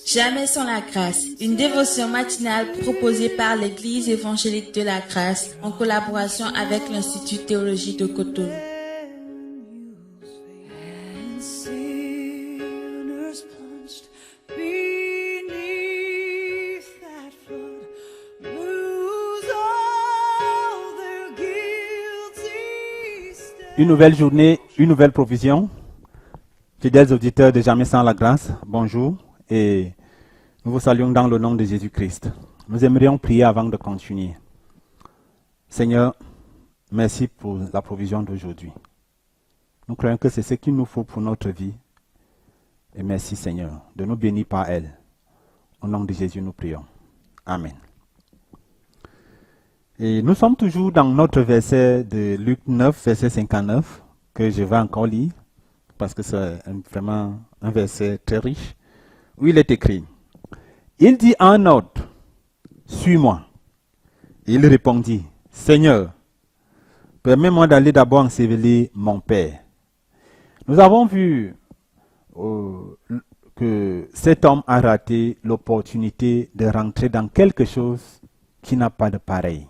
Jamais sans la grâce, une dévotion matinale proposée par l'Église évangélique de la grâce en collaboration avec l'Institut théologique de Cotonou. Une nouvelle journée, une nouvelle provision. Fidèles auditeurs de Jamais sans la grâce, bonjour et nous vous saluons dans le nom de Jésus-Christ. Nous aimerions prier avant de continuer. Seigneur, merci pour la provision d'aujourd'hui. Nous croyons que c'est ce qu'il nous faut pour notre vie. Et merci Seigneur de nous bénir par elle. Au nom de Jésus, nous prions. Amen. Et nous sommes toujours dans notre verset de Luc 9, verset 59, que je vais encore lire, parce que c'est vraiment un verset très riche, où il est écrit, « Il dit à un autre, « Suis-moi. » Il répondit, « Seigneur, permets-moi d'aller d'abord ensevelir mon Père. » Nous avons vu que cet homme a raté l'opportunité de rentrer dans quelque chose qui n'a pas de pareil.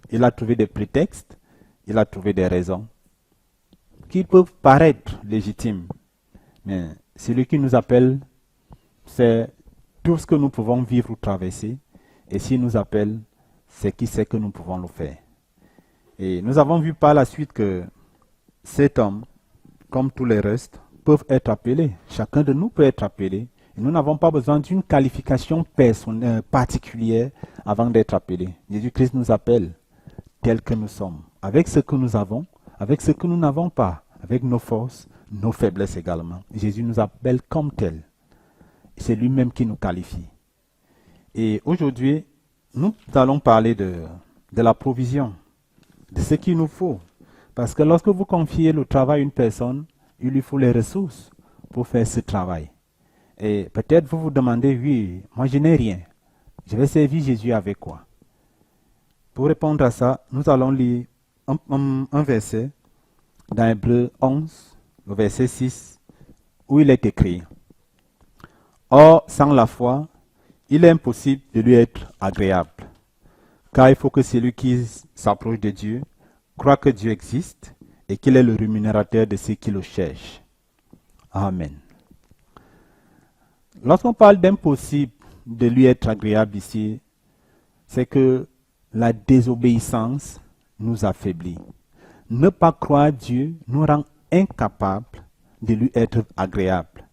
Il a trouvé des prétextes, il a trouvé des raisons qui peuvent paraître légitimes. Mais celui qui nous appelle, c'est tout ce que nous pouvons vivre ou traverser. Et s'il nous appelle, c'est qui sait que nous pouvons le faire. Et nous avons vu par la suite que cet homme, comme tous les restes, peuvent être appelés. Chacun de nous peut être appelé. Et nous n'avons pas besoin d'une qualification personnelle, particulière avant d'être appelés. Jésus-Christ nous appelle tels que nous sommes, avec ce que nous avons, avec ce que nous n'avons pas, avec nos forces, nos faiblesses également. Jésus nous appelle comme tels. C'est lui-même qui nous qualifie. Et aujourd'hui, nous allons parler de la provision, de ce qu'il nous faut. Parce que lorsque vous confiez le travail à une personne, il lui faut les ressources pour faire ce travail. Et peut-être vous vous demandez, oui, moi je n'ai rien. Je vais servir Jésus avec quoi? Pour répondre à ça, nous allons lire un verset dans Hébreux 11, le verset 6, où il est écrit « Or, sans la foi, il est impossible de lui être agréable, car il faut que celui qui s'approche de Dieu croit que Dieu existe et qu'il est le rémunérateur de ceux qui le cherchent. » Amen. Lorsqu'on parle d'impossible de lui être agréable ici, c'est que la désobéissance nous affaiblit. Ne pas croire Dieu nous rend incapables de lui être agréable.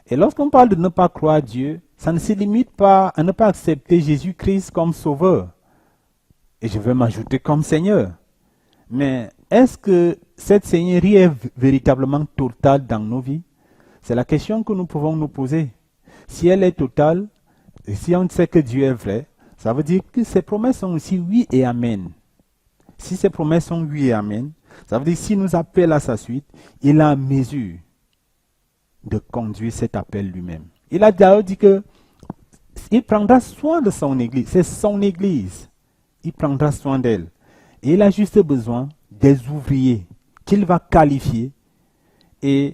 Et lorsqu'on parle de ne pas croire Dieu, ça ne se limite pas à ne pas accepter Jésus-Christ comme sauveur. Et je veux m'ajouter comme Seigneur. Mais est-ce que cette Seigneurie est véritablement totale dans nos vies? C'est la question que nous pouvons nous poser. Si elle est totale, et si on sait que Dieu est vrai, ça veut dire que ses promesses sont aussi oui et amen. Si ses promesses sont oui et amen, ça veut dire que s'il nous appelle à sa suite, il a à mesure de conduire cet appel lui-même. Il a d'ailleurs dit que il prendra soin de son église. C'est son église. Il prendra soin d'elle. Et il a juste besoin des ouvriers qu'il va qualifier. Et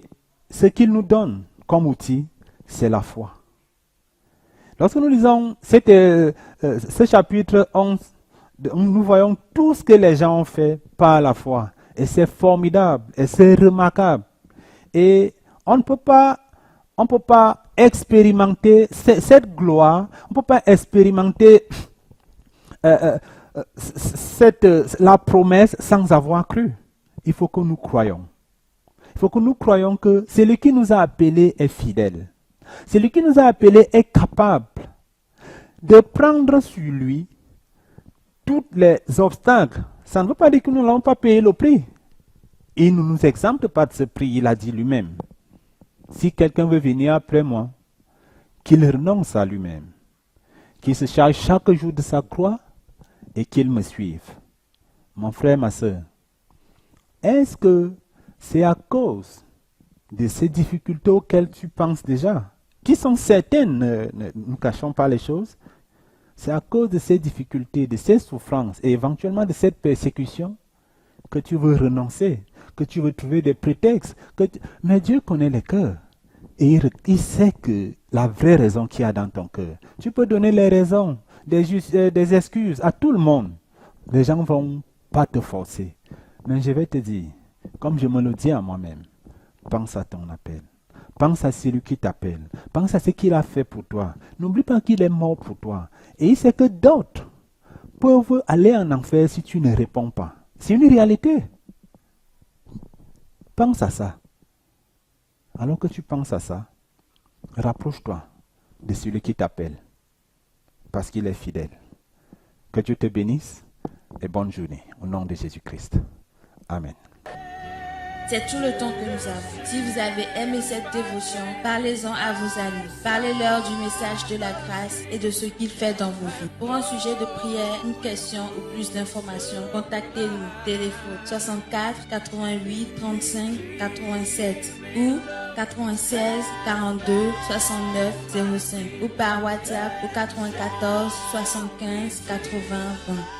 ce qu'il nous donne comme outil, c'est la foi. Lorsque nous lisons ce chapitre 11, nous voyons tout ce que les gens ont fait par la foi. Et c'est formidable, et c'est remarquable. Et on ne peut pas expérimenter cette gloire, on ne peut pas expérimenter la promesse sans avoir cru. Il faut que nous croyions. Il faut que nous croyions que celui qui nous a appelés est fidèle. Celui qui nous a appelés est capable de prendre sur lui tous les obstacles. Ça ne veut pas dire que nous n'allons pas payer le prix. Il ne nous exempte pas de ce prix, il a dit lui-même. Si quelqu'un veut venir après moi, qu'il renonce à lui-même, qu'il se charge chaque jour de sa croix et qu'il me suive. Mon frère, ma soeur, est-ce que c'est à cause de ces difficultés auxquelles tu penses déjà, qui sont certaines, ne nous cachons pas les choses, c'est à cause de ces difficultés, de ces souffrances et éventuellement de cette persécution que tu veux renoncer, que tu veux trouver des prétextes. Mais Dieu connaît les cœurs. Et il sait que la vraie raison qu'il y a dans ton cœur. Tu peux donner les raisons, des excuses à tout le monde. Les gens ne vont pas te forcer. Mais je vais te dire, comme je me le dis à moi-même, pense à ton appel. Pense à celui qui t'appelle. Pense à ce qu'il a fait pour toi. N'oublie pas qu'il est mort pour toi. Et il sait que d'autres peuvent aller en enfer si tu ne réponds pas. C'est une réalité. Pense à ça. Alors que tu penses à ça, rapproche-toi de celui qui t'appelle. Parce qu'il est fidèle. Que Dieu te bénisse et bonne journée. Au nom de Jésus-Christ. Amen. C'est tout le temps que nous avons. Si vous avez aimé cette dévotion, parlez-en à vos amis. Parlez-leur du message de la grâce et de ce qu'il fait dans vos vies. Pour un sujet de prière, une question ou plus d'informations, contactez-nous. Téléphone 64 88 35 87 ou 96 42 69 05 ou par WhatsApp au 94 75 80 20.